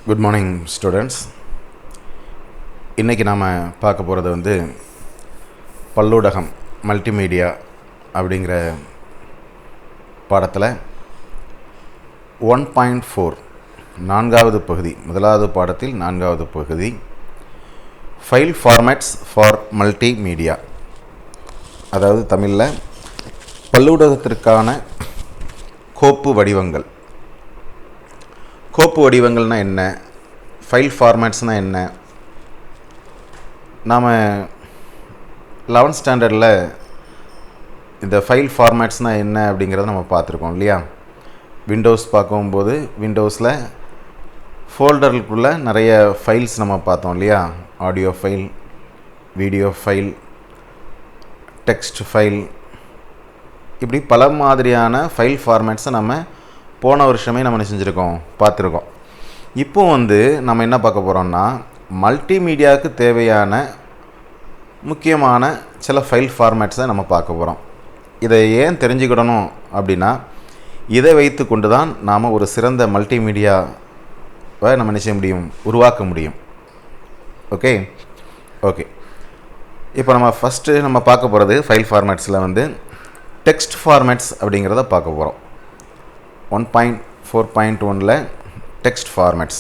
Good morning students. இன்றைக்கி நாம் பார்க்க போகிறது வந்து பல்லூடகம் மல்டிமீடியா அப்படிங்கிற பாடத்தில் 1.4 நான்காவது பகுதி, முதலாவது பாடத்தில் நான்காவது பகுதி, ஃபைல் ஃபார்மேட்ஸ் ஃபார் மல்டிமீடியா, அதாவது தமிழில் பல்லூடகத்திற்கான கோப்பு வடிவங்கள். கோப்பு வடிவங்கள்னால் என்ன, ஃபைல் ஃபார்மேட்ஸ்னால் என்ன? நாம் 11th ஸ்டாண்டர்டில் இந்த ஃபைல் ஃபார்மேட்ஸ்னால் என்ன அப்படிங்கிறத நம்ம பார்த்துருக்கோம் இல்லையா? விண்டோஸ் பார்க்கும்போது விண்டோஸில் ஃபோல்டருக்குள்ளே நிறைய ஃபைல்ஸ் நம்ம பார்த்தோம் இல்லையா? Audio file, video file, text file, இப்படி பல மாதிரியான ஃபைல் ஃபார்மேட்ஸை நம்ம போன வருஷமே நம்ம என்ன செஞ்சுருக்கோம், பார்த்துருக்கோம். இப்போ வந்து நம்ம என்ன பார்க்க போகிறோம்னா, மல்டிமீடியாவுக்கு தேவையான முக்கியமான சில ஃபைல் ஃபார்மேட்ஸை நம்ம பார்க்க போகிறோம். இதை ஏன் தெரிஞ்சுக்கிடணும் அப்படின்னா, இதை வைத்து கொண்டு தான் நாம் ஒரு சிறந்த மல்டிமீடியாவை நம்ம நிச்சய முடியும், உருவாக்க முடியும். ஓகே ஓகே இப்போ நம்ம ஃபஸ்ட்டு நம்ம பார்க்க போகிறது ஃபைல் ஃபார்மேட்ஸில் வந்து டெக்ஸ்ட் ஃபார்மேட்ஸ் அப்படிங்கிறத பார்க்க போகிறோம். 1.4.1ல் டெக்ஸ்ட் ஃபார்மேட்ஸ்,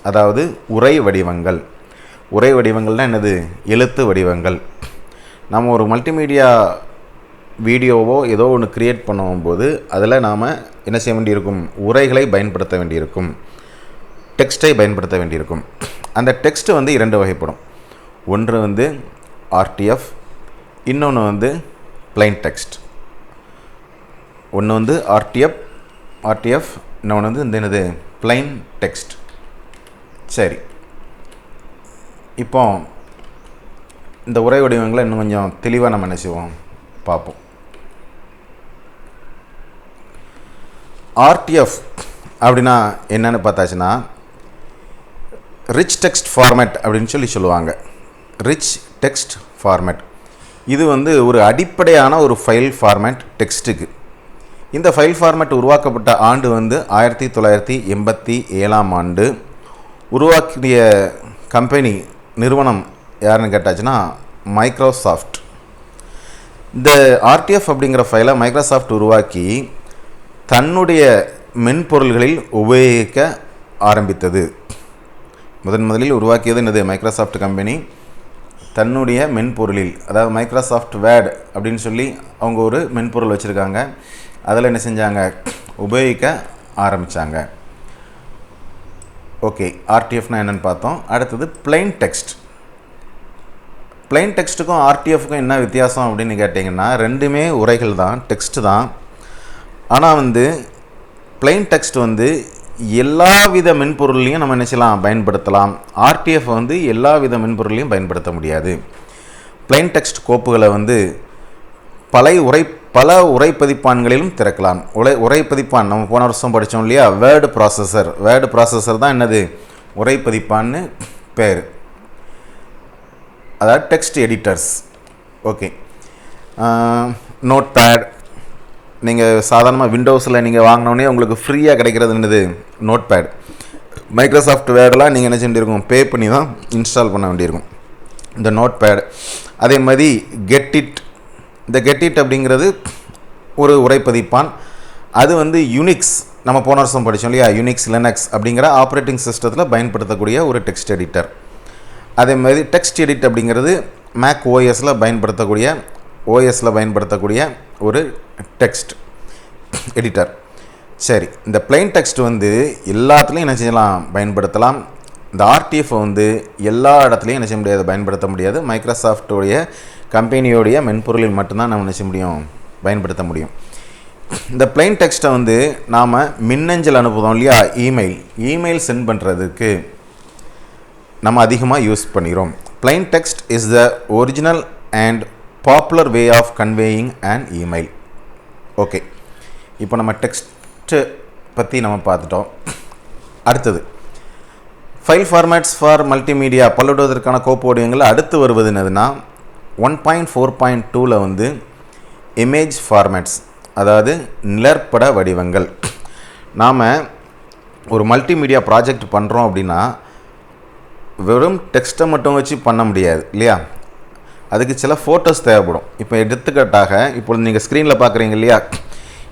அதாவது உரை வடிவங்கள். உரை வடிவங்கள்னால் என்னது? எழுத்து வடிவங்கள். நம்ம ஒரு மல்டிமீடியா வீடியோவோ ஏதோ ஒன்று க்ரியேட் பண்ணும்போது அதில் நாம் என்ன செய்ய வேண்டியிருக்கும்? உரைகளை பயன்படுத்த வேண்டியிருக்கும், டெக்ஸ்ட்டை பயன்படுத்த வேண்டியிருக்கும். அந்த டெக்ஸ்ட்டு வந்து இரண்டு வகைப்படும். ஒன்று வந்து ஆர்டிஎஃப், இன்னொன்று வந்து பிளைன் டெக்ஸ்ட். ஒன்று வந்து ஆர்டிஎஃப், இன்னொன்று வந்து இந்த என்னது? Plain text. சரி, இப்போ இந்த உரை வடிவங்களை இன்னும் கொஞ்சம் தெளிவாக நம்ம என்ன செய்வோம், பார்ப்போம். ஆர்டிஎஃப் அப்படின்னா என்னென்னு பார்த்தாச்சுன்னா, ரிச் டெக்ஸ்ட் ஃபார்மேட் அப்படின்னு சொல்லுவாங்க. ரிச் டெக்ஸ்ட் ஃபார்மேட் இது வந்து ஒரு அடிப்படையான ஒரு ஃபைல் ஃபார்மேட் டெக்ஸ்ட்டுக்கு. இந்த ஃபைல் ஃபார்மேட் உருவாக்கப்பட்ட ஆண்டு வந்து 1987ஆம் ஆண்டு. உருவாக்கிய கம்பெனி, நிறுவனம் யாருன்னு கேட்டாச்சுன்னா மைக்ரோசாஃப்ட். இந்த ஆர்டிஎஃப் அப்படிங்கிற ஃபைலை மைக்ரோசாஃப்ட் உருவாக்கி தன்னுடைய மென்பொருள்களில் உபயோகிக்க ஆரம்பித்தது. முதலில் உருவாக்கியது என்னது? மைக்ரோசாஃப்ட் கம்பெனி தன்னுடைய மென்பொருளில், அதாவது மைக்ரோசாஃப்ட் வேர்ட் அப்படின்னு சொல்லி அவங்க ஒரு மென்பொருள் வச்சுருக்காங்க. அதில் என்ன செஞ்சாங்க? உபயோகிக்க ஆரம்பித்தாங்க. ஓகே, ஆர்டிஎஃப்னால் என்னென்னு பார்த்தோம். அடுத்தது பிளைன் டெக்ஸ்ட். பிளைன் டெக்ஸ்ட்டுக்கும் ஆர்டிஎஃப்க்கும் என்ன வித்தியாசம் அப்படின்னு கேட்டிங்கன்னா, ரெண்டுமே உரைகள் தான், டெக்ஸ்ட்டு தான். ஆனால் வந்து பிளைன் டெக்ஸ்ட் வந்து எல்லா வித மென்பொருள்லையும் நம்ம நினச்சலாம் பயன்படுத்தலாம். ஆர்டிஎஃப் வந்து எல்லா வித மென்பொருளையும் பயன்படுத்த முடியாது. பிளைன் டெக்ஸ்ட் கோப்புகளை வந்து பல உரை பதிப்பான்களிலும் திறக்கலாம். உரை பதிப்பான் நம்ம போன வருஷம் படித்தோம் இல்லையா? வேர்டு ப்ராசஸர் தான் என்னது? உரை பதிப்பான்னு பேர், அதாவது text editors. Okay, Notepad. நீங்கள் சாதாரணமாக விண்டோஸில் நீங்கள் வாங்கினோடனே உங்களுக்கு ஃப்ரீயாக கிடைக்கிறது என்னது? Note pad. மைக்ரோசாஃப்ட் வேர்டெலாம் நீங்கள் என்ன செஞ்சுருக்கும்? பே பண்ணி தான் இன்ஸ்டால் பண்ண வேண்டியிருக்கும் இந்த நோட் பேட். அதே மாதிரி இந்த கெட்டிட் அப்படிங்கிறது ஒரு உரைப்பதிப்பான். அது வந்து யூனிக்ஸ், நம்ம போன வருஷம் படித்தோம் இல்லையா? யூனிக்ஸ், லினக்ஸ் அப்படிங்கிற ஆப்ரேட்டிங் சிஸ்டத்தில் பயன்படுத்தக்கூடிய ஒரு டெக்ஸ்ட் எடிட்டர். அதே மாதிரி டெக்ஸ்ட் எடிட் அப்படிங்கிறது மேக் ஓஎஸில் பயன்படுத்தக்கூடிய ஒரு டெக்ஸ்ட் எடிட்டர். சரி, இந்த பிளைன் டெக்ஸ்ட் வந்து எல்லாத்துலேயும் என்ன செய்யலாம்? பயன்படுத்தலாம். இந்த ஆர்டிஎஃப் வந்து எல்லா இடத்துலையும் என்ன செய்ய முடியாது? பயன்படுத்த முடியாது. மைக்ரோசாஃப்டோடைய கம்பெனியோடைய மென்பொருளில் மட்டும்தான் நம்ம என்ன செய்ய முடியும்? பயன்படுத்த முடியும். இந்த பிளைன் டெக்ஸ்ட்டை வந்து நாம் மின்னஞ்சல் அனுப்புதோம் இல்லையா? இமெயில் சென்ட் பண்ணுறதுக்கு நம்ம அதிகமாக யூஸ் பண்ணிக்கிறோம். Plain text is the original and popular way of conveying and email. Okay, இப்போ நம்ம டெக்ஸ்ட்டு பற்றி நம்ம பார்த்துட்டோம். அடுத்தது ஃபைல் ஃபார்மேட்ஸ் ஃபார் மல்டிமீடியா, பல்லூடகத்திற்கான கோப்பு வடிவங்கள். அடுத்து வருவது என்னதுன்னா 1.4.2ல் வந்து இமேஜ் ஃபார்மேட்ஸ், அதாவது நிழற்பட வடிவங்கள். நாம் ஒரு மல்டிமீடியா ப்ராஜெக்ட் பண்ணுறோம் அப்படின்னா வெறும் டெக்ஸ்ட்டை மட்டும் வச்சு பண்ண முடியாது இல்லையா, அதுக்கு சில ஃபோட்டோஸ் தேவைப்படும். இப்போ எடுத்துக்காட்டாக இப்பொழுது நீங்கள் ஸ்க்ரீனில் பார்க்குறீங்க இல்லையா,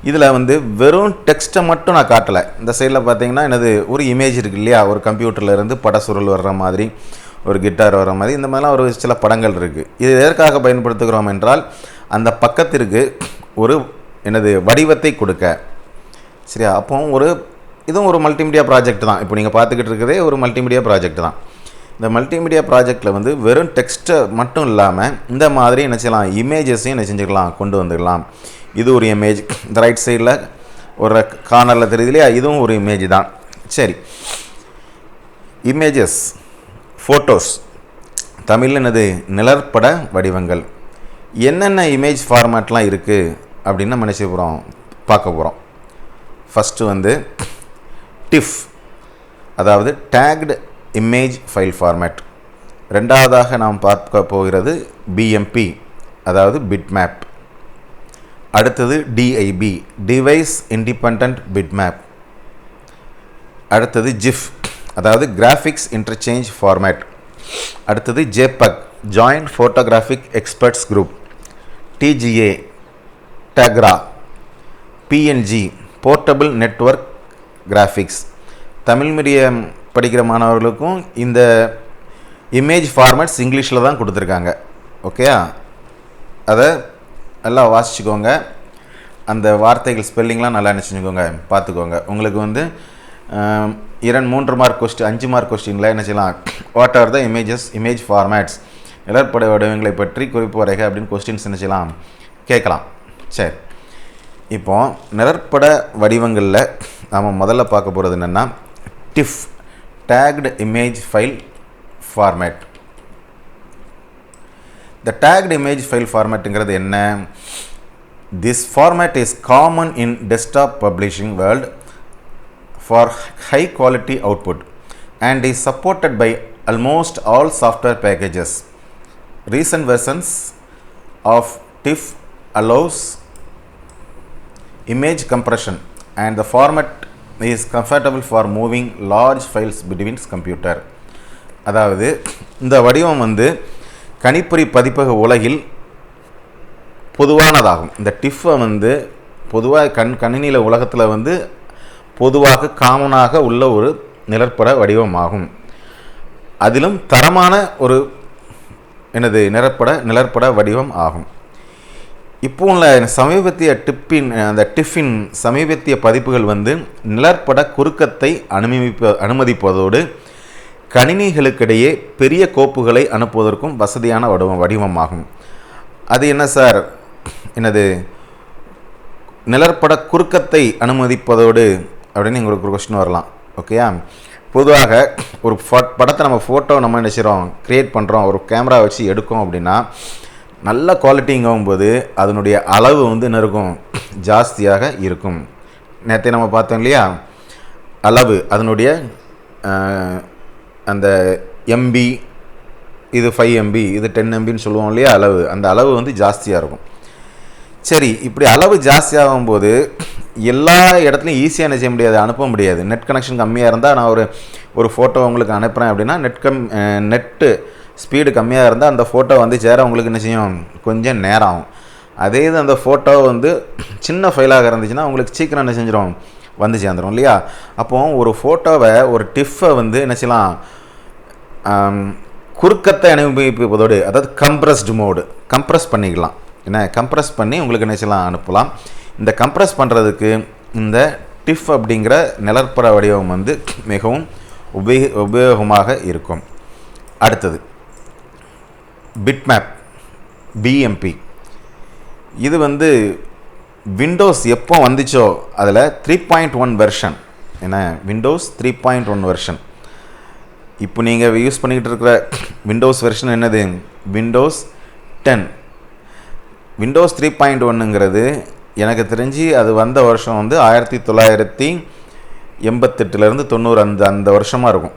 இதில் வந்து வெறும் டெக்ஸ்ட்டை மட்டும் நான் காட்டலை. இந்த சைடில் பார்த்தீங்கன்னா எனது ஒரு இமேஜ் இருக்குது இல்லையா, ஒரு கம்ப்யூட்டர்லேருந்து பட சுருள் வர்ற மாதிரி, ஒரு கிட்டார் வர்ற மாதிரி, இந்த மாதிரிலாம் ஒரு சில படங்கள் இருக்குது. இது எதற்காக பயன்படுத்துகிறோம் என்றால் அந்த பக்கத்திற்கு ஒரு வடிவத்தை கொடுக்க. சரியா, அப்போ இதுவும் ஒரு மல்டிமீடியா ப்ராஜெக்ட் தான். இப்போ நீங்கள் பார்த்துக்கிட்டு இருக்கிறதே ஒரு மல்டிமீடியா ப்ராஜெக்ட் தான். இந்த மல்டிமீடியா ப்ராஜெக்டில் வந்து வெறும் டெக்ஸ்ட்டை மட்டும் இல்லாமல் இந்த மாதிரி என்ன செய்யலாம், இமேஜஸையும் என்ன செஞ்சுக்கலாம், கொண்டு வந்துடலாம். இது ஒரு இமேஜ், இந்த ரைட் சைடில் ஒரு கார்னரில் தெரியுது இல்லையா, இதுவும் ஒரு இமேஜ் தான். சரி, இமேஜஸ், ஃபோட்டோஸ், தமிழில் நிழற்பட வடிவங்கள். என்னென்ன இமேஜ் ஃபார்மேட்லாம் இருக்குது அப்படின்னு நம்ம நினச்சி போகிறோம், பார்க்க போகிறோம். ஃபஸ்ட்டு டிஃப், அதாவது டேக்டு இமேஜ் ஃபைல் ஃபார்மேட். ரெண்டாவதாக நாம் பார்க்க போகிறது பிஎம்பி, அதாவது பிட்மேப். அடுத்தது டிஐபி, டிவைஸ் இண்டிபெண்டன்ட் பிட்மேப். அடுத்தது ஜிஃப், அதாவது கிராஃபிக்ஸ் இன்டர்சேஞ்ச் ஃபார்மேட். அடுத்தது JPEG, joint photographic experts group. TGA, டக்ரா. PNG, portable network graphics. Tamil medium படிக்கிற மாணவர்களுக்கும் இந்த இமேஜ் ஃபார்மேட்ஸ் இங்கிலீஷில் தான் கொடுத்துருக்காங்க. ஓகே, அதை நல்லா வாசிச்சுக்கோங்க. அந்த வார்த்தைகள் ஸ்பெல்லிங்லாம் நல்லா நினச்சிக்கோங்க, பார்த்துக்கோங்க. உங்களுக்கு 2-3 மார்க் கொஸ்டின், 5 மார்க் கொஸ்டினில் என்ன செய்யலாம், what are the image formats, நிழற்பட வடிவங்களை பற்றி குறிப்பு வரைக அப்படின்னு கொஸ்டின்ஸ் என்ன செய்யலாம், கேட்கலாம். சரி, இப்போது நிழற்பட வடிவங்களில் நாம் முதல்ல பார்க்க போகிறது என்னென்னா டிஃப், டேக்டு இமேஜ் ஃபைல் ஃபார்மேட். இந்த டேக்டு இமேஜ் ஃபைல் ஃபார்மேட்டுங்கிறது என்ன? This format is common in desktop publishing world for high quality output and is supported by almost all software packages. Recent versions of TIFF allows image compression and the format is comfortable for moving large files between computer. அதாவது இந்த வடிவம் கணிப்பொறி பதிப்பக உலகில் பொதுவானதாகும். இந்த டிஃப்பை பொதுவாக கணினியில் உலகத்தில் பொதுவாக காமனாக உள்ள ஒரு நிழற்பட வடிவமாகும். அதிலும் தரமான ஒரு நிழற்பட வடிவம் ஆகும். இப்போ உள்ள சமீபத்திய டிஃபின் சமீபத்திய பதிப்புகள் நிழற்பட குறுக்கத்தை அனுமதிப்பதோடு கணினிகளுக்கிடையே பெரிய கோப்புகளை அனுப்புவதற்கும் வசதியான வடிவமாகும். அது என்ன சார், நிழற்பட குறுக்கத்தை அனுமதிப்பதோடு அப்படின்னு உங்களுக்கு ஒரு கொஸ்டின் வரலாம். ஓகேயா, பொதுவாக ஒரு படத்தை நம்ம என்ன செய்கிறோம், க்ரியேட் பண்ணுறோம், ஒரு கேமரா வச்சு எடுக்கோம் அப்படின்னா நல்ல குவாலிட்டிங்கும்போது அதனுடைய அளவு என்ன இருக்கும், ஜாஸ்தியாக இருக்கும். நேற்று நம்ம பார்த்தோம் இல்லையா, அளவு அதனுடைய அந்த எம்பி, இது 5 MB, இது 10 MBன்னு சொல்லுவோம் இல்லையா, அளவு, அந்த அளவு ஜாஸ்தியாக இருக்கும். சரி, இப்படி அளவு ஜாஸ்தியாகும்போது எல்லா இடத்துலையும் ஈஸியாக என்ன செய்ய முடியாது, அனுப்ப முடியாது. நெட் கனெக்ஷன் கம்மியாக இருந்தால் நான் ஒரு ஃபோட்டோ உங்களுக்கு அனுப்புகிறேன் அப்படின்னா நெட்டு ஸ்பீடு கம்மியாக இருந்தால் அந்த ஃபோட்டோ சேர உங்களுக்கு என்ன செய்யும், கொஞ்சம் நேரம் ஆகும். அதே இது அந்த ஃபோட்டோ சின்ன ஃபைலாக இருந்துச்சுன்னா உங்களுக்கு சீக்கிரம் என்ன செஞ்சிடும், சேர்ந்துடும் இல்லையா. அப்போது ஒரு ஃபோட்டோவை, ஒரு டிஃப்பை என்ன செய்யலாம், குறுக்கத்தை அனுபவிப்பதோடு, அதாவது கம்ப்ரஸ் பண்ணிக்கலாம். கம்ப்ரஸ் பண்ணி உங்களுக்கு என்ன செய்யலாம், அனுப்பலாம். இந்த கம்ப்ரஸ் பண்ணுறதுக்கு இந்த டிஃப் அப்படிங்கிற நிழற்பட வடிவம் மிகவும் உபயோகமாக இருக்கும். அடுத்தது பிட்மேப், பிஎம்பி. இது விண்டோஸ் எப்போ வந்துச்சோ அதில் 3.1 வெர்ஷன், விண்டோஸ் 3.1 வெர்ஷன். இப்போ நீங்கள் யூஸ் பண்ணிக்கிட்டு இருக்கிற விண்டோஸ் வெர்ஷன் என்னது, விண்டோஸ் 10. விண்டோஸ் 3.1ங்கிறது எனக்கு தெரிஞ்சு அது வந்த வருஷம் 1988லேருந்து 90 அந்த வருஷமாக இருக்கும்.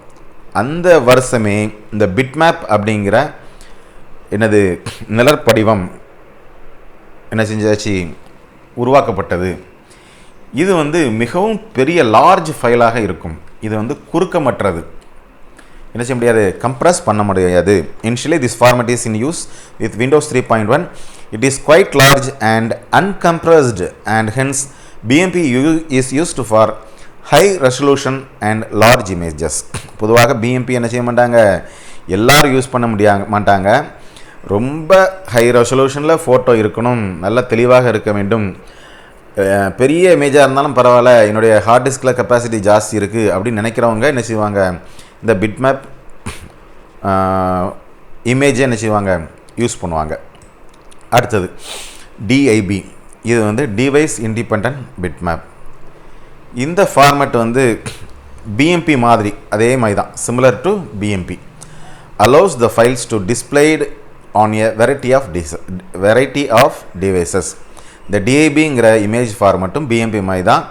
அந்த வருஷமே இந்த பிட்மேப் அப்படிங்கிற நிழற்படிவம் என்ன செஞ்சாச்சு, உருவாக்கப்பட்டது. இது வந்து மிகவும் பெரிய லார்ஜ் ஃபைலாக இருக்கும். இது வந்து குறுக்கமற்றது, என்ன செய்ய முடியாது, கம்ப்ரஸ் பண்ண முடியாது. Initially this format is in use with Windows 3.1. It is quite large and uncompressed and hence BMP is used for high resolution and large images. பொதுவாக BMP என்ன செய்ய மாட்டாங்க, எல்லாரும் யூஸ் பண்ண மாட்டாங்க. ரொம்ப ஹை ரெசல்யூஷனில் ஃபோட்டோ இருக்கணும், நல்ல தெளிவாக இருக்க வேண்டும், பெரிய இமேஜாக இருந்தாலும் பரவாயில்ல, என்னுடைய ஹார்ட் டிஸ்கில் கெப்பாசிட்டி ஜாஸ்தி இருக்குது அப்படின்னு நினைக்கிறவங்க என்ன செய்வாங்க, இந்த பிட்மேப் இமேஜை என்ன செய்வாங்க, யூஸ் பண்ணுவாங்க. அடுத்தது DIB, இது வந்து டிவைஸ் இண்டிபெண்டன்ட் பிட்மேப். இந்த ஃபார்மேட் வந்து BMP மாதிரி அதே மாதிரி தான், similar to BMP, allows the files to displayed on a variety of devices. இந்த DIBங்கிற இமேஜ் ஃபார்மேட்டும் BMP மாதிரி தான்,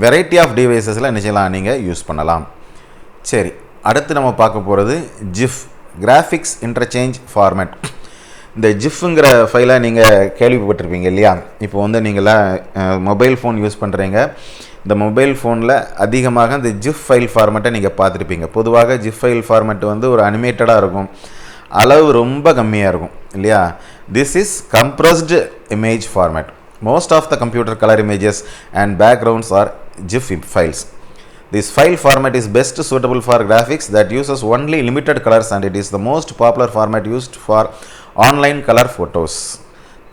வெரைட்டி ஆஃப் டிவைசஸில் என்ன செய்யலாம், நீங்கள் யூஸ் பண்ணலாம். சரி, அடுத்து நம்ம பார்க்க போகிறது GIF, கிராஃபிக்ஸ் இன்டர்சேஞ்ச் ஃபார்மேட். இந்த ஜிஃப்ங்கிற ஃபைலை நீங்கள் கேள்விப்பட்டிருப்பீங்க இல்லையா? இப்போ வந்து நீங்களாம் மொபைல் ஃபோன் யூஸ் பண்ணுறீங்க, இந்த மொபைல் ஃபோனில் அதிகமாக இந்த ஜிஃப் ஃபைல் ஃபார்மேட்டை நீங்கள் பார்த்துருப்பீங்க. பொதுவாக ஜிஃப் ஃபைல் ஃபார்மேட் வந்து ஒரு அனிமேட்டடாக இருக்கும், அளவு ரொம்ப கம்மியாக இருக்கும் இல்லையா? This is compressed image format. Most of the computer colour images and backgrounds are GIF files. This file format is best suitable for graphics that uses only limited colors and it is the most popular format used for online color photos.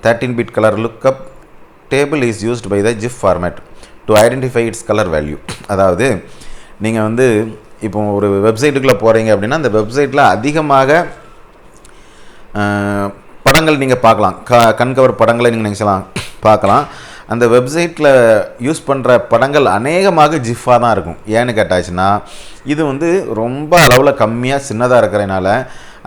13-bit color lookup table is used by the GIF format to identify its color value. அதாவது நீங்கள் வந்து இப்போ ஒரு வெப்சைட்டுக்குள்ளே போகிறீங்க அப்படின்னா அந்த வெப்சைட்டில் அதிகமாக படங்கள் நீங்கள் பார்க்கலாம், கண்கவர் படங்களை நீங்கள் நினைச்சலாம் பார்க்கலாம். அந்த வெப்சைட்டில் யூஸ் பண்ணுற படங்கள் அநேகமாக ஜிஃபாக தான் இருக்கும். ஏன்னு கேட்டாச்சுன்னா இது வந்து ரொம்ப அளவில் கம்மியாக சின்னதாக இருக்கிறதுனால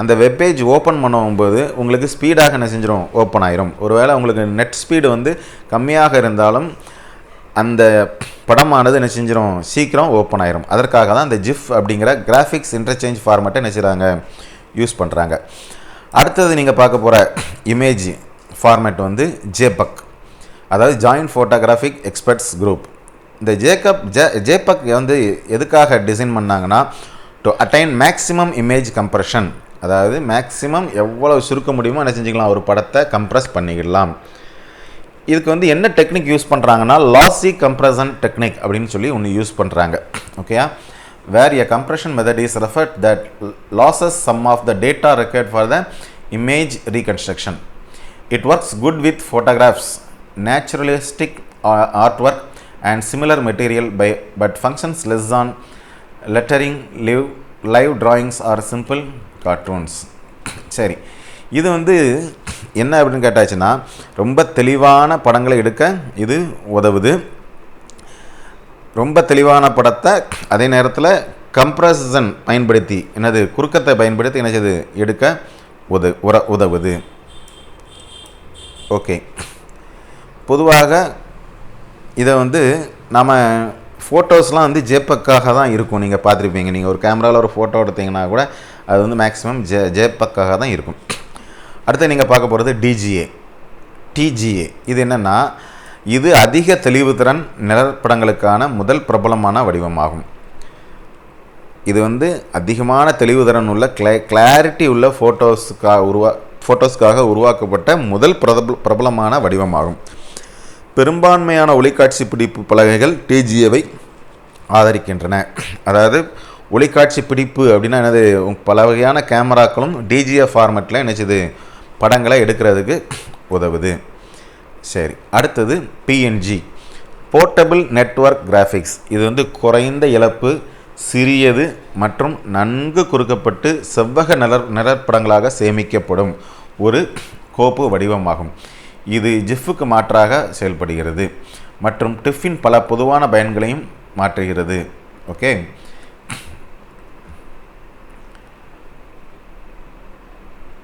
அந்த வெப்பேஜ் ஓப்பன் பண்ணும்போது உங்களுக்கு ஸ்பீடாக என்ன செஞ்சிடும், ஓப்பன் ஆயிரும். ஒருவேளை உங்களுக்கு நெட் ஸ்பீடு வந்து கம்மியாக இருந்தாலும் அந்த படமானது என்ன செஞ்சிடும், சீக்கிரம் ஓப்பன் ஆயிரும். அதற்காக தான் இந்த ஜிஃப் அப்படிங்கிற கிராஃபிக்ஸ் இன்டர்சேஞ்ச் ஃபார்மேட்டை என்ன செய்கிறாங்க, யூஸ் பண்ணுறாங்க. அடுத்தது நீங்கள் பார்க்க போகிற இமேஜ் ஃபார்மேட் வந்து JPEG, அதாவது ஜாயிண்ட் ஃபோட்டோகிராஃபிக் எக்ஸ்பர்ட்ஸ் குரூப். இந்த JPEG வந்து எதுக்காக டிசைன் பண்ணாங்கன்னா, to attain maximum image compression, அதாவது மேக்ஸிமம் எவ்வளோ சுருக்க முடியுமோ என்ன செஞ்சுக்கலாம், ஒரு படத்தை கம்ப்ரெஸ் பண்ணிக்கலாம். இதுக்கு வந்து என்ன டெக்னிக் யூஸ் பண்ணுறாங்கன்னா, லாஸி கம்ப்ரெஷன் டெக்னிக் அப்படின்னு சொல்லி ஒன்று யூஸ் பண்ணுறாங்க. ஓகேயா? Where a compression method is referred that loses some of the data required for the image reconstruction. It works good with photographs, naturalistic artwork and similar material but functions less on lettering, live drawings or simple cartoons. சரி, இது வந்து என்ன அப்படின்னு கேட்டாச்சுன்னா ரொம்ப தெளிவான படங்களை எடுக்க இது உதவுது. ரொம்ப தெளிவான படத்தை அதே நேரத்தில் கம்ப்ரஷன் பயன்படுத்தி, என்னது குறுக்கத்தை பயன்படுத்தி என்ன செய்து எடுக்க உதவுது. ஓகே, பொதுவாக இதை வந்து நம்ம ஃபோட்டோஸ்லாம் வந்து JPEG-ஆக தான் இருக்கும். நீங்கள் பார்த்துருப்பீங்க, நீங்கள் ஒரு கேமராவில் ஒரு ஃபோட்டோ எடுத்தீங்கன்னா கூட அது வந்து மேக்ஸிமம் JPEG-ஆக தான் இருக்கும். அடுத்து நீங்கள் பார்க்க போகிறது TGA. இது என்னென்னா, இது அதிக தெளிவுத்திறன் நிலப்படங்களுக்கான முதல் பிரபலமான வடிவமாகும். இது வந்து அதிகமான தெளிவுத்திறன் உள்ள கிளாரிட்டி உள்ள ஃபோட்டோஸ்க்காக உருவாக்கப்பட்ட முதல் பிரபலமான வடிவமாகும். பெரும்பான்மையான ஒளிக்காட்சி பிடிப்பு பலகைகள் TGA-வை ஆதரிக்கின்றன. அதாவது ஒளிக்காட்சி பிடிப்பு அப்படின்னா என்னது, பல வகையான கேமராக்களும் TGA ஃபார்மேட்டில் என்னச்சுது படங்களை எடுக்கிறதுக்கு உதவுது. சரி, அடுத்தது PNG, போர்ட்டபிள் நெட்வொர்க் கிராஃபிக்ஸ். இது வந்து குறைந்த இழப்பு, சிறியது மற்றும் நன்கு குறுக்கப்பட்டு செவ்வக நிழற்படங்களாக சேமிக்கப்படும் ஒரு கோப்பு வடிவமாகும். இது ஜிஃப்க்கு மாற்றாக செயல்படுகிறது மற்றும் டிஃபின் பல பொதுவான பயன்களையும் மாற்றுகிறது. Okay,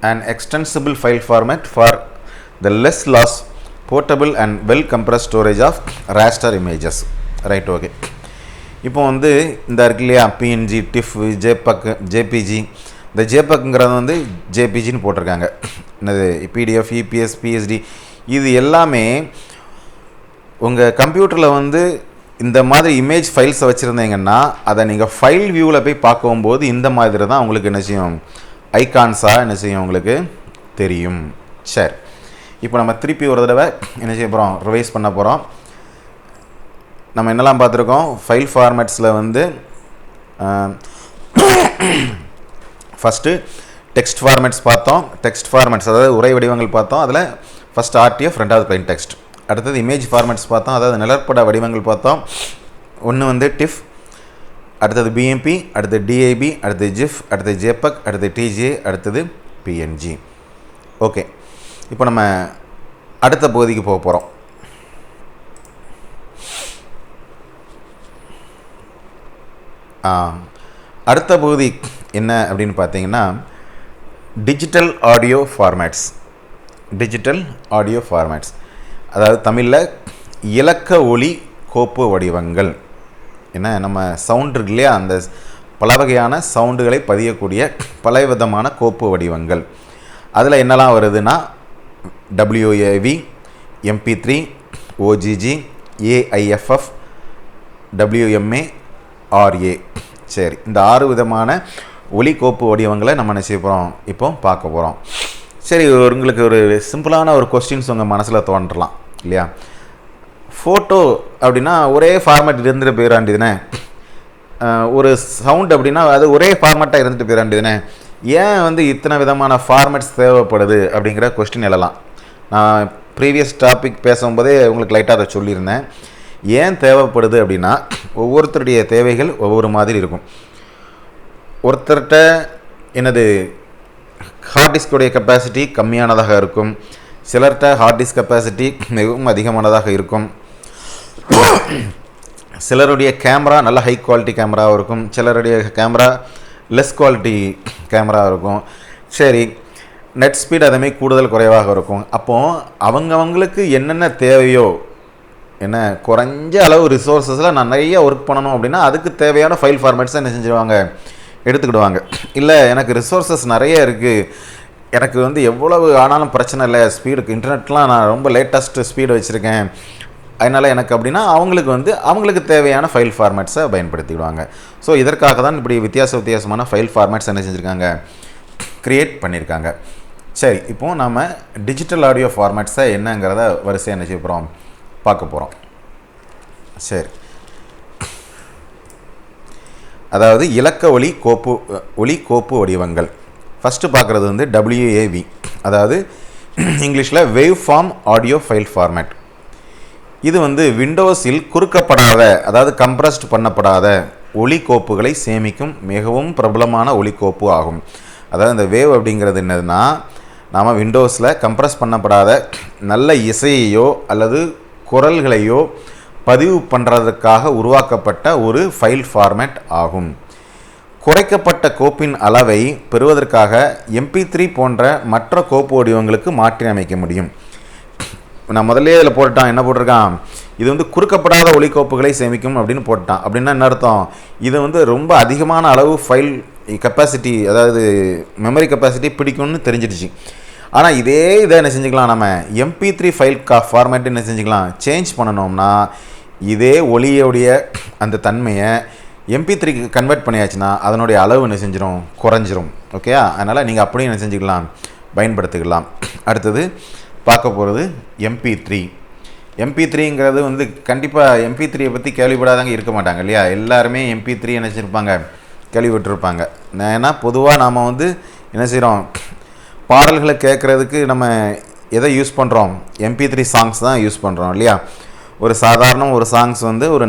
an extensible file format for the less loss, portable and well compressed storage of raster images. Right, okay. இப்போ வந்து இந்த இருக்கு இல்லையா, PNG, TIFF, JPG. இந்த JPEG-ங்கிறது வந்து JPG-ன்னு போட்டிருக்காங்க. என்னது PDF, EPS, PSD, இது எல்லாமே உங்கள் கம்ப்யூட்டரில் வந்து இந்த மாதிரி இமேஜ் ஃபைல்ஸை வச்சுருந்தீங்கன்னா அதை நீங்கள் ஃபைல் வியூவில் போய் பார்க்கும்போது இந்த மாதிரி தான் உங்களுக்கு என்ன செய்யும், ஐகான்ஸாக என்ன செய்யும் உங்களுக்கு தெரியும். சரி, இப்போ நம்ம திருப்பி ஒரு தடவை என்ன செய்ய போகிறோம், ரிவைஸ் பண்ண போகிறோம். நம்ம என்னெல்லாம் பார்த்துருக்கோம், ஃபைல் ஃபார்மேட்ஸில் வந்து ஃபஸ்ட்டு டெக்ஸ்ட் ஃபார்மேட்ஸ் பார்த்தோம். டெக்ஸ்ட் ஃபார்மேட்ஸ் அதாவது உரை வடிவங்கள் பார்த்தோம். அதில் ஃபஸ்ட் RTF, ரெண்டாவது plain text. அடுத்தது இமேஜ் ஃபார்மேட்ஸ் பார்த்தோம், அதாவது நிழற்பட வடிவங்கள் பார்த்தோம். ஒன்று வந்து TIFF, அடுத்தது BMP, அடுத்தது DIB, அடுத்தது GIF, அடுத்தது JPEG, அடுத்தது TGA, அடுத்தது PNG. ஓகே, இப்போ நம்ம அடுத்த பகுதிக்கு போக போகிறோம். அடுத்த பகுதி என்ன அப்படின்னு பார்த்தீங்கன்னா digital audio formats. Digital audio formats அதாவது தமிழில் இலக்க ஒலி கோப்பு வடிவங்கள். என்ன, நம்ம சவுண்ட் இருக்கு இல்லையா, அந்த பல வகையான சவுண்டுகளை பதியக்கூடிய பல விதமான கோப்பு வடிவங்கள். அதில் என்னெல்லாம் வருதுன்னா WAV, MP3, OGG, AIFF, WMA, RA. சரி, இந்த 6 விதமான ஒலி கோப்பு வடிவங்களை நம்ம என்ன செய்ய போகிறோம், இப்போ பார்க்க போகிறோம். சரி, உங்களுக்கு ஒரு சிம்பிளான ஒரு கொஸ்டின்ஸ் உங்கள் மனசில் தோன்றலாம் இல்லையா. ஃபோட்டோ அப்படின்னா ஒரே ஃபார்மேட் இருந்துட்டு போயிடாண்டிதுனே, ஒரு சவுண்ட் அப்படின்னா அது ஒரே ஃபார்மேட்டாக இருந்துட்டு போயிடாண்டிதுனே, ஏன் வந்து இத்தனை விதமான ஃபார்மேட்ஸ் தேவைப்படுது அப்படிங்கிற கொஸ்டின் எழலாம். நான் ப்ரீவியஸ் டாபிக் பேசும்போதே உங்களுக்கு லைட்டாக அதை சொல்லியிருந்தேன். ஏன் தேவைப்படுது அப்படின்னா ஒவ்வொருத்தருடைய தேவைகள் ஒவ்வொரு மாதிரி இருக்கும். ஒருத்தர்கிட்ட என்னது ஹார்ட் டிஸ்குடைய கெப்பாசிட்டி கம்மியானதாக இருக்கும், சிலர்கிட்ட ஹார்ட் டிஸ்க் கெப்பாசிட்டி மிகவும் அதிகமானதாக இருக்கும், சிலருடைய கேமரா நல்ல ஹை குவாலிட்டி கேமராவாக இருக்கும், சிலருடைய கேமரா லெஸ் குவாலிட்டி கேமராவாக இருக்கும். சரி, நெட் ஸ்பீட் அதேமாதிரி கூடுதல் குறைவாக இருக்கும். அப்போது அவங்களுக்கு என்னென்ன தேவையோ, என்ன குறைஞ்ச அளவு ரிசோர்ஸஸில் நான் நிறைய ஒர்க் பண்ணணும் அப்படின்னா அதுக்கு தேவையான ஃபைல் ஃபார்மேட்ஸை என்ன செஞ்சுருவாங்க, எடுத்துக்கிடுவாங்க. இல்லை எனக்கு ரிசோர்ஸஸ் நிறைய இருக்குது, எனக்கு வந்து எவ்வளவு ஆனாலும் பிரச்சனை இல்லை, ஸ்பீடுக்கு இன்டர்நெட்லாம் நான் ரொம்ப லேட்டஸ்ட்டு ஸ்பீடு வச்சுருக்கேன், அதனால் எனக்கு அப்படின்னா அவங்களுக்கு தேவையான ஃபைல் ஃபார்மேட்ஸை பயன்படுத்திடுவாங்க. ஸோ இதற்காக தான் இப்படி வித்தியாசமான ஃபைல் ஃபார்மேட்ஸ் என்ன செஞ்சுருக்காங்க, க்ரியேட் பண்ணியிருக்காங்க. சரி, இப்போது நாம் டிஜிட்டல் ஆடியோ ஃபார்மேட்ஸை என்னங்கிறத வரிசையாக என்ன செய்ய போகிறோம், பார்க்க போகிறோம். சரி, அதாவது இலக்க ஒலி கோப்பு வடிவங்கள். ஃபஸ்ட்டு பார்க்குறது வந்து WAV, அதாவது இங்கிலீஷில் wave form audio file format. இது வந்து விண்டோஸில் குறுக்கப்படாத, அதாவது கம்ப்ரஸ்ட் பண்ணப்படாத ஒலி கோப்புகளை சேமிக்கும் மிகவும் பிரபலமான ஒலி கோப்பு ஆகும். அதாவது இந்த வேவ் அப்படிங்கிறது என்னதுன்னா, நாம் விண்டோஸில் கம்ப்ரஸ் பண்ணப்படாத நல்ல இசையையோ அல்லது குரல்களையோ பதிவு பண்ணுறதுக்காக உருவாக்கப்பட்ட ஒரு ஃபைல் ஃபார்மேட் ஆகும். குறைக்கப்பட்ட கோப்பின் அளவை பெறுவதற்காக MP3 போன்ற மற்ற கோப்பு வடிவங்களுக்கு மாற்றி அமைக்க முடியும். நான் முதல்ல இதில் போட்டுட்டான், என்ன போட்டிருக்கான், இது வந்து குறுக்கப்படாத ஒலிக்கோப்புகளை சேமிக்கும் அப்படின்னு போட்டான். அப்படின்னா என்ன அர்த்தம், இது வந்து ரொம்ப அதிகமான அளவு ஃபைல் கெப்பாசிட்டி, அதாவது மெமரி கெப்பாசிட்டி பிடிக்கும்னு தெரிஞ்சிடுச்சு. ஆனால் இதை என்ன செஞ்சுக்கலாம், நம்ம MP3 ஃபைல் ஃபார்மேட் என்ன செஞ்சுக்கலாம், சேஞ்ச் பண்ணணும்னா இதே ஒலியோடைய அந்த தன்மையை MP3க்கு கன்வெர்ட் பண்ணியாச்சுன்னா அதனுடைய அளவு என்ன செஞ்சிடும், குறைஞ்சிரும். ஓகேயா, அதனால் நீங்கள் அப்படியே என்ன செஞ்சுக்கலாம், பயன்படுத்திக்கலாம். அடுத்தது பார்க்க போகிறது MP3. MP3ங்கிறது வந்து கண்டிப்பாக MP3யை பற்றி கேள்விப்படாதவங்க இருக்க மாட்டாங்க இல்லையா. எல்லாருமே MP3 என்ன செஞ்சுருப்பாங்க, கேள்விப்பட்டிருப்பாங்க. ஏன்னா பொதுவாக நாம் வந்து என்ன செய்கிறோம், பாடல்களை கேட்குறதுக்கு நம்ம எதை யூஸ் பண்ணுறோம், MP3 சாங்ஸ் தான் யூஸ் பண்ணுறோம் இல்லையா. ஒரு சாதாரண ஒரு சாங்ஸ் வந்து ஒரு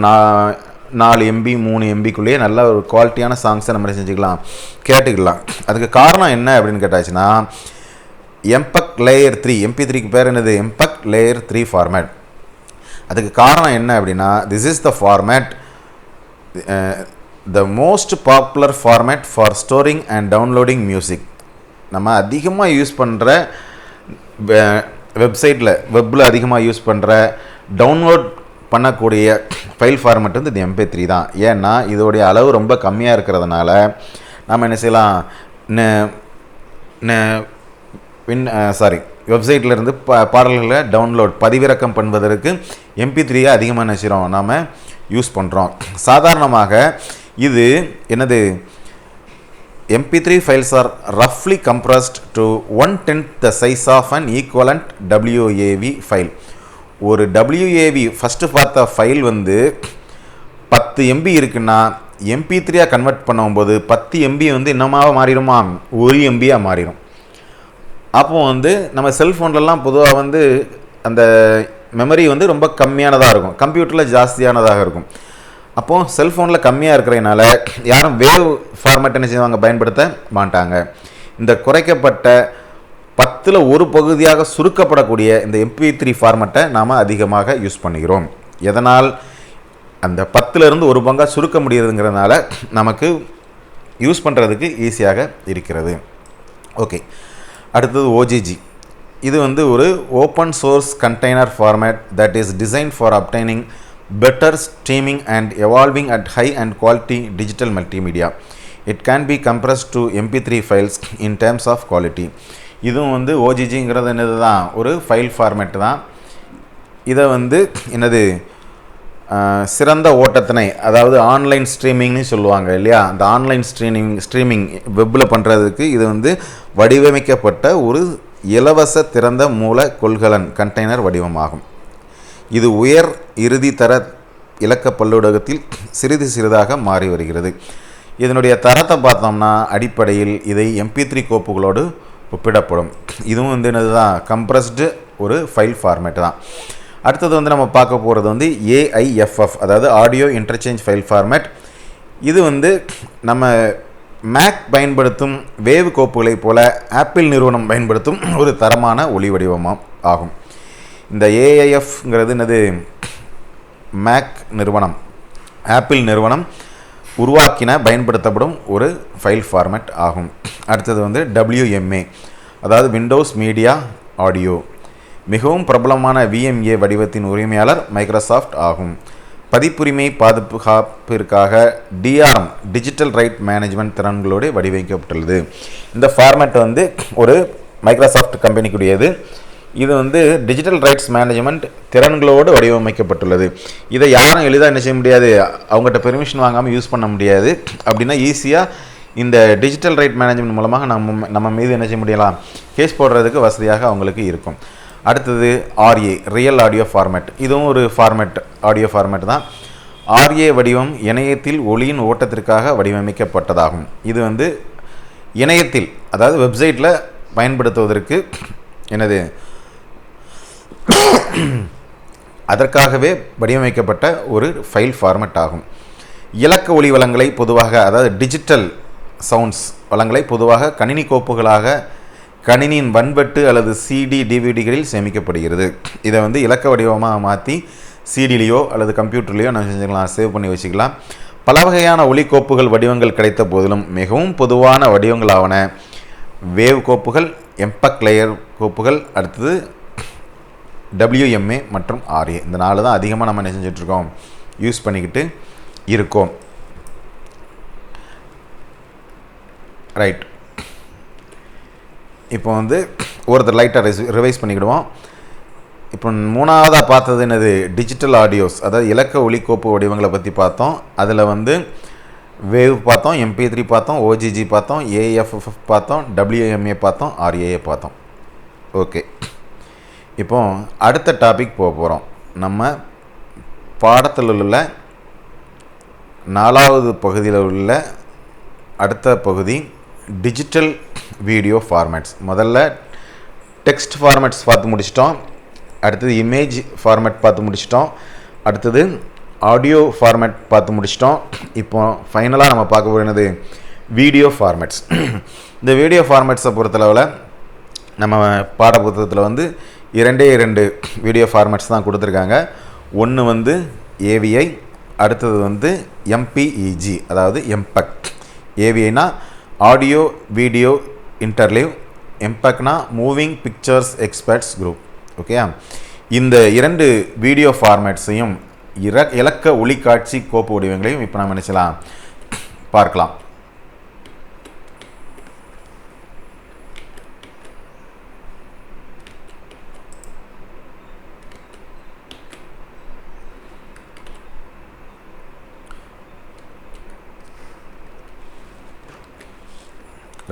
4 MB 3 MBக்குள்ளேயே நல்ல ஒரு குவாலிட்டியான சாங்ஸை நம்ம செஞ்சுக்கலாம், கேட்டுக்கலாம். அதுக்கு காரணம் என்ன அப்படின்னு கேட்டாச்சுன்னா MPEG Layer 3, MP3க்கு பேர் என்னது, MPEG Layer 3 ஃபார்மேட். அதுக்கு காரணம் என்ன அப்படின்னா, this is the format, the most popular format for storing and downloading music. நம்ம அதிகமாக யூஸ் பண்ணுற வெப்பில் அதிகமாக யூஸ் பண்ணுற டவுன்லோட் பண்ணக்கூடிய ஃபைல் ஃபார்மேட் வந்து இது MP3 தான். ஏன்னா இதோடைய அளவு ரொம்ப கம்மியாக இருக்கிறதுனால நம்ம என்ன செய்யலாம், வெப்சைட்லேருந்து பாடல்களை டவுன்லோட் பதிவிறக்கம் பண்ணுவதற்கு MP3 அதிகமாக நினைச்சிரும் நாம் யூஸ் பண்ணுறோம். சாதாரணமாக இது என்னது MP3 files are roughly compressed to 1/10 the size of an equivalent WAV file. ஒரு WAV ஃபஸ்ட்டு பார்த்த ஃபைல் வந்து 10 MB இருக்குன்னா MP3 கன்வெர்ட் பண்ணும்போது 10 MB வந்து என்னமாக மாறிடுமா 1 MB மாறிடும். அப்போ வந்து நம்ம செல்ஃபோன்லலாம் பொதுவாக வந்து அந்த மெமரி வந்து ரொம்ப கம்மியானதாக இருக்கும், கம்ப்யூட்டரில் ஜாஸ்தியானதாக இருக்கும். அப்போது செல்ஃபோனில் கம்மியாக இருக்கிறதுனால யாரும் வேவ் ஃபார்மேட் என்ன செய்வாங்க பயன்படுத்த மாட்டாங்க. இந்த குறைக்கப்பட்ட 10ல் ஒரு பகுதியாக சுருக்கப்படக்கூடிய இந்த MP3 ஃபார்மேட்டை நாம் அதிகமாக யூஸ் பண்ணுகிறோம். எதனால் அந்த 10லிருந்து ஒரு பங்காக சுருக்க முடியுதுங்கிறதுனால நமக்கு யூஸ் பண்ணுறதுக்கு ஈஸியாக இருக்கிறது. ஓகே, அடுத்தது OGG. இது வந்து ஒரு open source container format that is design for obtaining better streaming and evolving at high and quality digital multimedia. It can be compressed to MP3 files in terms of quality. இதுவும் வந்து OGGங்கிறது என்னது தான் ஒரு file format தான். இதை வந்து என்னது சிறந்த ஓட்டத்தினை அதாவது ஆன்லைன் ஸ்ட்ரீமிங்னு சொல்லுவாங்க இல்லையா, அந்த ஆன்லைன் ஸ்ட்ரீமிங் வெப்பில் பண்ணுறதுக்கு இது வந்து வடிவமைக்கப்பட்ட ஒரு இலவச திறந்த மூல கொள்கலன் கண்டெய்னர் வடிவமாகும். இது உயர் இறுதி தர இலக்க பல்லூடகத்தில் சிறிது சிறிதாக மாறி வருகிறது. இதனுடைய தரத்தை பார்த்தோம்னா அடிப்படையில் இதை MP3 கோப்புகளோடு ஒப்பிடப்படும். இதுவும் வந்து என்னது தான் கம்ப்ரஸ்டு ஒரு ஃபைல் ஃபார்மேட் தான். அடுத்தது வந்து நம்ம பார்க்க போகிறது வந்து AIFF, அதாவது ஆடியோ இன்டர்சேஞ்ச் ஃபைல் ஃபார்மேட். இது வந்து நம்ம மேக் பயன்படுத்தும் வேவ் கோப்புகளை போல ஆப்பிள் நிறுவனம் பயன்படுத்தும் ஒரு தரமான ஒளி வடிவமாக ஆகும். இந்த AIFங்கிறது என்னது மேக் நிறுவனம் ஆப்பிள் நிறுவனம் உருவாக்கின பயன்படுத்தப்படும் ஒரு ஃபைல் ஃபார்மேட் ஆகும். அடுத்தது வந்து WMA, அதாவது விண்டோஸ் மீடியா ஆடியோ. மிகவும் பிரபலமான VMA வடிவத்தின் உரிமையாளர் மைக்ரோசாஃப்ட் ஆகும். பதிப்புரிமை பாதுகாப்பிற்காக DRM டிஜிட்டல் ரைட் மேனேஜ்மெண்ட் திறன்களோடு வடிவமைக்கப்பட்டுள்ளது. இந்த ஃபார்மேட் வந்து ஒரு மைக்ரோசாஃப்ட் கம்பெனிக்குரியது. இது வந்து டிஜிட்டல் ரைட்ஸ் மேனேஜ்மெண்ட் திறன்களோடு வடிவமைக்கப்பட்டுள்ளது. இதை யாரும் எளிதாக என்ன செய்ய முடியாது, அவங்ககிட்ட பெர்மிஷன் வாங்காமல் யூஸ் பண்ண முடியாது. அப்படின்னா ஈஸியாக இந்த டிஜிட்டல் ரைட் மேனேஜ்மெண்ட் மூலமாக நம்ம மீது என்ன செய்ய முடியலாம், கேஸ் போடுறதுக்கு வசதியாக அவங்களுக்கு இருக்கும். அடுத்தது RA ரியல் ஆடியோ ஃபார்மேட். இதுவும் ஒரு ஆடியோ ஃபார்மேட் தான். RA வடிவம் இணையத்தில் ஒளியின் ஓட்டத்திற்காக வடிவமைக்கப்பட்டதாகும். இது வந்து இணையத்தில் அதாவது வெப்சைட்டில் பயன்படுத்துவதற்கு என்னது அதற்காகவே வடிவமைக்கப்பட்ட ஒரு ஃபைல் ஃபார்மேட் ஆகும். இலக்க ஒளி வளங்களை பொதுவாக அதாவது டிஜிட்டல் சவுண்ட்ஸ் வளங்களை பொதுவாக கணினி கோப்புகளாக கணினியின் வன்வெட்டு அல்லது CD DVDகளில் சேமிக்கப்படுகிறது. இதை வந்து இலக்க வடிவமாக மாற்றி CDலேயோ அல்லது கம்ப்யூட்டர்லேயோ நம்ம செஞ்சுக்கலாம், சேவ் பண்ணி வச்சுக்கலாம். பல வகையான ஒளி கோப்புகள் வடிவங்கள் கிடைத்த போதிலும் மிகவும் பொதுவான வடிவங்களாவன வேவ் கோப்புகள், MPEG லேயர் கோப்புகள், அடுத்தது WMA மற்றும் RA. இந்த 4 தான் அதிகமாக நம்ம என்ன செஞ்சிட்ருக்கோம், யூஸ் பண்ணிக்கிட்டு இருக்கோம். ரைட், இப்போ வந்து ஒருத்தர் லைட்டாக ரிவைஸ் பண்ணிக்கிடுவோம். இப்போ 3ஆவதாக பார்த்தது என்னது டிஜிட்டல் ஆடியோஸ், அதாவது இலக்க ஒளிக்கோப்பு வடிவங்களை பற்றி பார்த்தோம். அதில் வந்து வேவ் பார்த்தோம், MP3 பார்த்தோம், OGG பார்த்தோம், AIFF பார்த்தோம், WMA பார்த்தோம், RA பார்த்தோம். ஓகே, இப்போ அடுத்த டாபிக் போக போகிறோம். நம்ம பாடத்தில் உள்ள 4வது பகுதியில் உள்ள அடுத்த பகுதி டிஜிட்டல் வீடியோ ஃபார்மேட்ஸ். முதல்ல டெக்ஸ்ட் ஃபார்மேட்ஸ் பார்த்து முடிச்சிட்டோம். அடுத்தது இமேஜ் ஃபார்மேட் பார்த்து முடிச்சிட்டோம். அடுத்தது ஆடியோ ஃபார்மேட் பார்த்து முடிச்சிட்டோம். இப்போ ஃபைனலாக நம்ம பார்க்க போகிறது வீடியோ ஃபார்மேட்ஸ். இந்த வீடியோ ஃபார்மேட்ஸை பொறுத்தளவில் நம்ம பாடப்புத்தகத்தில் வந்து 2 வீடியோ ஃபார்மேட்ஸ் தான் கொடுத்துருக்காங்க. ஒன்று வந்து AVI, அடுத்தது வந்து MPEG, அதாவது MPEG. AVIனா ஆடியோ வீடியோ இன்டர்லேவ், MPEGனா மூவிங் பிக்சர்ஸ் எக்ஸ்பர்ட்ஸ் குரூப். ஓகேயா, இந்த 2 வீடியோ ஃபார்மேட்ஸையும் இலக்க ஒளிக்காட்சி கோப்பு வடிவங்களையும் இப்போ நம்ம நினைச்சலாம் பார்க்கலாம்.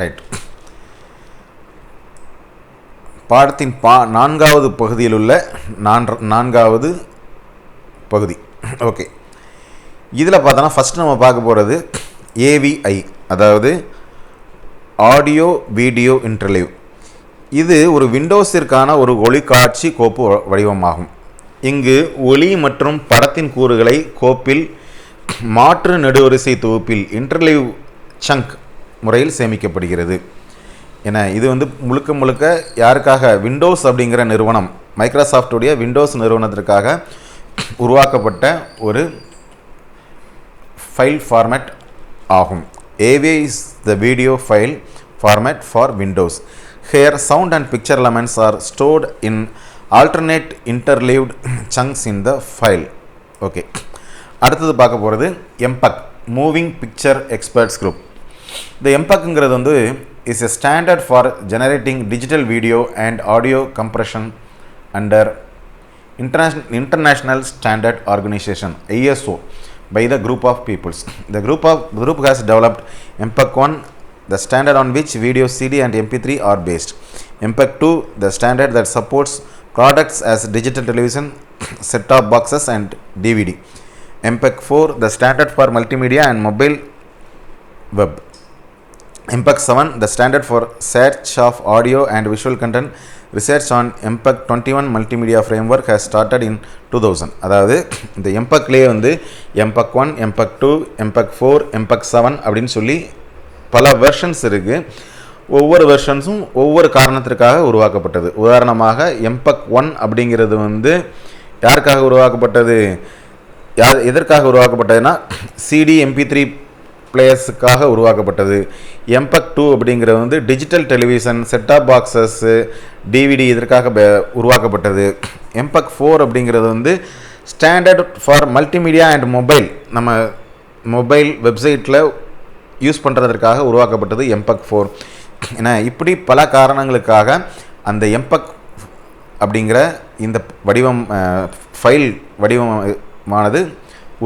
ரைட். பாடத்தின் நான்காவது பகுதியில் உள்ள நான்காவது பகுதி. ஓகே, இதில் பார்த்தோன்னா ஃபஸ்ட்டு நம்ம பார்க்க போகிறது AVI, அதாவது ஆடியோ வீடியோ இன்டர்லேவ். இது ஒரு விண்டோஸிற்கான ஒரு ஒளிக்காட்சி கோப்பு வடிவமாகும். இங்கு ஒளி மற்றும் படத்தின் கூறுகளை கோப்பில் மாற்று நெடுவரிசை தொகுப்பில் இன்டர்லேவ் சங்க் முறையில் சேமிக்கப்படுகிறது. ஏன்னா இது வந்து முழுக்க முழுக்க யாருக்காக, விண்டோஸ் அப்படிங்கிற நிறுவனம், மைக்ரோசாஃப்டுடைய விண்டோஸ் நிறுவனத்திற்காக உருவாக்கப்பட்ட ஒரு ஃபைல் ஃபார்மேட் ஆகும். AVI is the video file format for Windows. Here sound and picture elements are stored in alternate interleaved chunks in the file. Okay, அடுத்தது பார்க்க போகிறது MPEG, Moving Picture Experts Group. இந்த MPEGங்கிறது வந்து is a standard for generating digital video and audio compression under International Standard Organization ISO by the group of peoples. The group has developed MPEG-1, the standard on which video CD and MP3 are based. MPEG-2, the standard that supports products as digital television, set-top boxes and DVD. MPEG-4, the standard for multimedia and mobile web. MPEG-7, the standard for search of audio and visual content. Research on MPEG-21 multimedia framework has started in 2000. அதாவது இந்த MPEG-லேயே வந்து MPEG-1, MPEG-2, MPEG-4, MPEG-7 அப்படின்னு சொல்லி பல versions இருக்குது. ஒவ்வொரு வெர்ஷன்ஸும் ஒவ்வொரு காரணத்திற்காக உருவாக்கப்பட்டது. உதாரணமாக MPEG-1 அப்படிங்கிறது வந்து யாருக்காக உருவாக்கப்பட்டது, எதற்காக உருவாக்கப்பட்டதுன்னா CD MP3 பிளேயர்ஸுக்காக உருவாக்கப்பட்டது. MPEG-2 அப்படிங்கிறது வந்து digital television, set top boxes, DVD இதற்காக உருவாக்கப்பட்டது. MPEG-4 அப்படிங்கிறது வந்து standard for multimedia and mobile, நம்ம மொபைல் வெப்சைட்டில் யூஸ் பண்ணுறதற்காக உருவாக்கப்பட்டது MPEG-4. ஏன்னா இப்படி பல காரணங்களுக்காக அந்த MPEG அப்படிங்கிற இந்த வடிவம், ஃபைல் வடிவமானது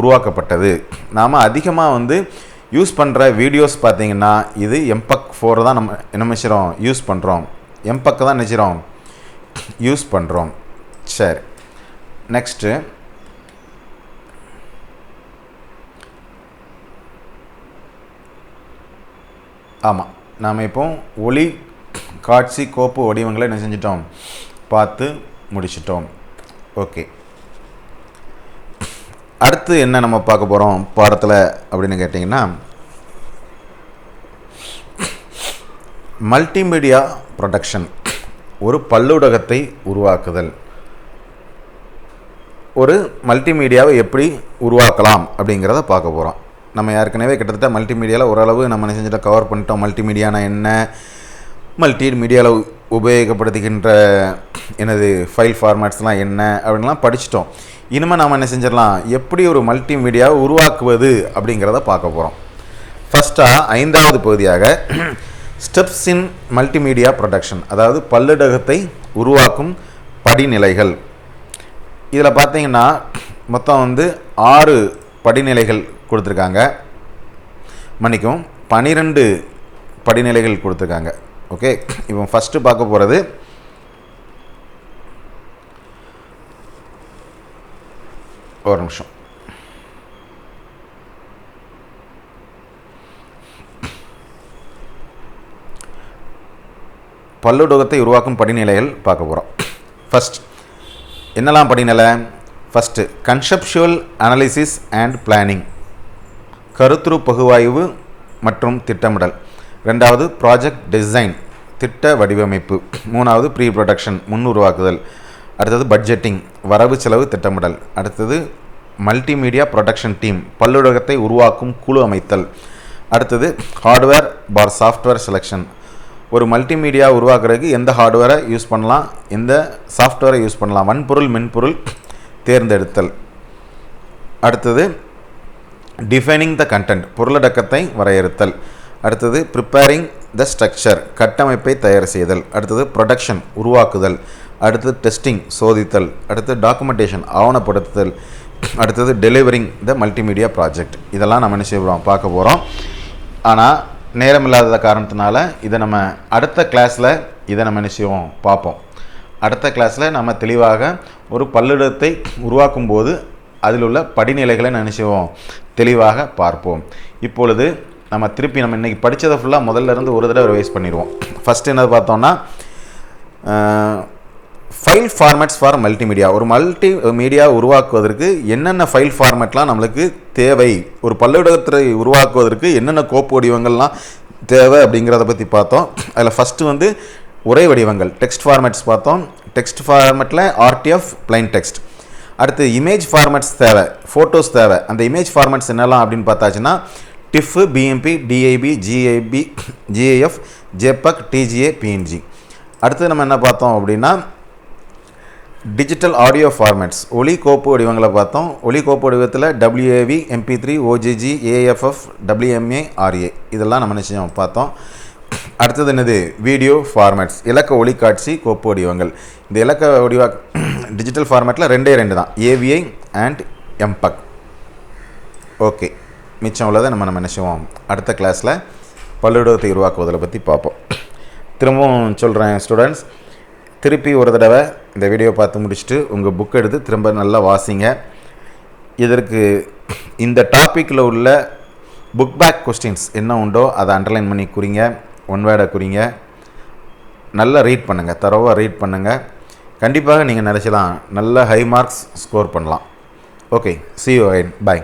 உருவாக்கப்பட்டது. நாம் அதிகமாக வந்து யூஸ் பண்ணுற வீடியோஸ் பார்த்திங்கன்னா இது MPEG-4 தான் நம்ம என்ன நினைச்சிரோம் யூஸ் பண்ணுறோம், MPEG தான் நினைச்சிரோம் யூஸ் பண்ணுறோம். சரி, நெக்ஸ்ட்டு ஆமாம், நாம் இப்போ ஒளி காட்சி கோப்பு வடிவங்களை என்ன செஞ்சிட்டோம், பார்த்து முடிச்சிட்டோம். ஓகே, அடுத்து என்ன நம்ம பார்க்க போகிறோம் பாடத்தில் அப்படின்னு கேட்டிங்கன்னா, மல்டிமீடியா ப்ரொடக்ஷன், ஒரு பல்லூடகத்தை உருவாக்குதல். ஒரு மல்டிமீடியாவை எப்படி உருவாக்கலாம் அப்படிங்கிறத பார்க்க போகிறோம். நம்ம ஏற்கனவே கிட்டத்தட்ட மல்டிமீடியாவில் ஓரளவு நம்ம என்ன செஞ்சுட்டு கவர் பண்ணிட்டோம். மல்டிமீடியானா என்ன, மல்டிமீடியாவில் உபயோகப்படுத்துகின்ற எனது ஃபைல் ஃபார்மேட்ஸ்லாம் என்ன அப்படின்லாம் படிச்சிட்டோம். இனிமேல் நாம் என்ன செஞ்சிடலாம், எப்படி ஒரு மல்டிமீடியாவை உருவாக்குவது அப்படிங்கிறத பார்க்க போகிறோம். ஃபஸ்ட்டாக 5வது பகுதியாக ஸ்டெப்ஸ் இன் மல்டிமீடியா ப்ரொடக்ஷன், அதாவது பல்லுடகத்தை உருவாக்கும் படிநிலைகள். இதில் பார்த்தீங்கன்னா மொத்தம் வந்து 6 படிநிலைகள் கொடுத்துருக்காங்க. மன்னிக்கும், 12 படிநிலைகள் கொடுத்துருக்காங்க. ஓகே, இப்போ ஃபஸ்ட்டு பார்க்க போகிறது ஒரு நிமிஷம். பல்லுடகத்தை உருவாக்கும் படிநிலைகள் பார்க்க போகிறோம். ஃபஸ்ட் என்னெல்லாம் படிநிலை? First conceptual analysis and planning, கருத்துரு பகுவாய்வு மற்றும் திட்டமிடல். 2வது ப்ராஜெக்ட் டிசைன், திட்ட வடிவமைப்பு. 3வது ப்ரீ ப்ரொடக்ஷன், முன் உருவாக்குதல். அடுத்தது பட்ஜெட்டிங், வரவு செலவு திட்டமிடல். அடுத்தது மல்டிமீடியா ப்ரொடக்ஷன் டீம், பல்லுடகத்தை உருவாக்கும் குழு அமைத்தல். அடுத்தது ஹார்ட்வேர் பார் சாஃப்ட்வேர் செலெக்ஷன், ஒரு மல்டிமீடியா உருவாக்குறதுக்கு எந்த ஹார்ட்வேரை யூஸ் பண்ணலாம், எந்த சாஃப்ட்வேரை யூஸ் பண்ணலாம், வன்பொருள் மென்பொருள் தேர்ந்தெடுத்தல். அடுத்தது டிஃபைனிங் த கண்டென்ட், பொருளடக்கத்தை வரையறுத்தல். அடுத்தது ப்ரிப்பேரிங் த ஸ்ட்ரக்சர், கட்டமைப்பை தயார் செய்தல். அடுத்தது ப்ரொடக்ஷன், உருவாக்குதல். அடுத்தது டெஸ்டிங், சோதித்தல். அடுத்தது டாக்குமெண்டேஷன், ஆவணப்படுத்துதல். அடுத்தது டெலிவரிங் த மல்டிமீடியா ப்ராஜெக்ட். இதெல்லாம் நம்ம என்ன செய்வோம் பார்க்க போகிறோம். ஆனால் நேரம் இல்லாத காரணத்தினால இதை நம்ம அடுத்த கிளாஸில் இதை நம்ம நிச்சயம் பார்ப்போம். அடுத்த கிளாஸில் நம்ம தெளிவாக ஒரு பல்லிடத்தை உருவாக்கும் போது அதில் உள்ள படிநிலைகளை நினைச்சுவோம் தெளிவாக பார்ப்போம். இப்பொழுது நம்ம திருப்பி நம்ம இன்றைக்கி படித்ததை ஃபுல்லாக முதல்ல இருந்து ஒரு தடவை ரிவைஸ் பண்ணிடுவோம். ஃபஸ்ட்டு என்னது பார்த்தோம்னா ஃபைல் ஃபார்மேட்ஸ் ஃபார் மல்டிமீடியா. ஒரு மல்டிமீடியா உருவாக்குவதற்கு என்னென்ன ஃபைல் ஃபார்மேட்லாம் நம்மளுக்கு தேவை, ஒரு பல்லிடத்தை உருவாக்குவதற்கு என்னென்ன கோப்பு வடிவங்கள்லாம் தேவை அப்படிங்கிறத பற்றி பார்த்தோம். அதில் ஃபஸ்ட்டு உரை வடிவங்கள் டெக்ஸ்ட் ஃபார்மேட்ஸ் பார்த்தோம். டெக்ஸ்ட் ஃபார்மேட்டில் RTF plain text. அடுத்து இமேஜ் ஃபார்மேட்ஸ் தேவை, ஃபோட்டோஸ் தேவை. அந்த இமேஜ் ஃபார்மேட்ஸ் என்னெல்லாம் அப்படின்னு பார்த்தாச்சுன்னா TIFF, BMP, DIB, GIF, JPEG, TGA, PNG. அடுத்து நம்ம என்ன பார்த்தோம் அப்படின்னா டிஜிட்டல் ஆடியோ ஃபார்மேட்ஸ் ஒலி கோப்பு வடிவங்களை பார்த்தோம். ஒலி கோப்பு வடிவத்தில் WAV, MP3, OGG, AFF, WMA, RA இதெல்லாம் நம்ம நிச்சயம் பார்த்தோம். அடுத்தது என்னது வீடியோ ஃபார்மேட்ஸ் இலக்க ஒளிக்காட்சி கோப்பு வடிவங்கள். இந்த இலக்க வடிவ டிஜிட்டல் ஃபார்மேட்டில் ரெண்டே தான், AVI அண்ட் MPEG. ஓகே, மிச்சம் உள்ளதை நம்ம நினைச்சுவோம் அடுத்த கிளாஸில் பல்லிடத்தை உருவாக்குவதை பற்றி பார்ப்போம். திரும்பவும் சொல்கிறேன் ஸ்டூடெண்ட்ஸ், திருப்பி ஒரு தடவை இந்த வீடியோ பார்த்து முடிச்சுட்டு உங்கள் புக் எடுத்து திரும்ப நல்லா வாசிங்க. இதற்கு இந்த டாப்பிக்கில் உள்ள புக் பேக் கொஸ்டின்ஸ் என்ன உண்டோ அதை அண்டர்லைன் பண்ணி குறிங்க, ஒன் வேர்டை குறிங்க, நல்லா ரீட் பண்ணுங்கள், தரோவாக ரீட் பண்ணுங்கள். கண்டிப்பாக நீங்கள் நினச்சலாம் நல்ல ஹை மார்க்ஸ் ஸ்கோர் பண்ணலாம். Okay, see you again. Bye.